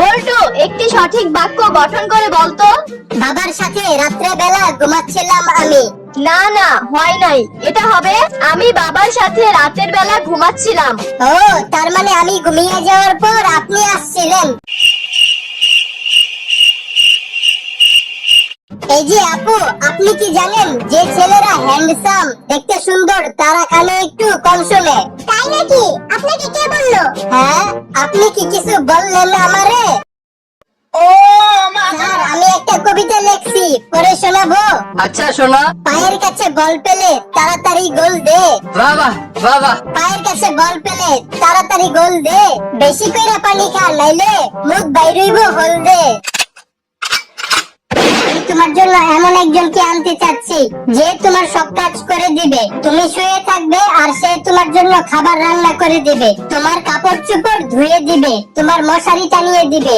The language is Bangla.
বল্টু, একটি সঠিক বাক্য গঠন করে বলতো। বাবার সাথে রাত্রে বেলা ঘুমাচ্ছিলাম আমি। না না, হয় নাই। এটা হবে আমি বাবার সাথে রাতের বেলা ঘুমাচ্ছিলাম। ও, তার মানে আমি ঘুমিয়ে যাওয়ার পর আপনি আসছিলেন। এই যে আপু, আপনি কি জানেন যে ছেলেরা হ্যান্ডসাম, দেখতে সুন্দর, তারা কানে একটু কম শোনে? তাই নাকি? আপনাকে কে বললো? হ্যাঁ, আপনি কি কিছু বললেন আমারে? ও স্যার, আমি একটা কবিতা লিখছি, পড়ে শোনাবো? আচ্ছা শোনা। পায়ের কাছে বল পেলে তাড়াতাড়ি গোল দে। বাহ বাহ বাহ বাহ। পায়ের কাছে বল পেলে তাড়াতাড়ি গোল দে। বেশি কইরা পানি খা, নাইলে মুখ বাইরইব হল দে। আমি তোমার জন্য এমন একজনকে আনতে চাচ্ছি যে তোমার সব কাজ করে দিবে। তুমি শুয়ে থাকবে আর সে তোমার জন্য খাবার রান্না করে দিবে, তোমার কাপড় চোপড় ধুয়ে দিবে, তোমার মশারি টানিয়ে দিবে,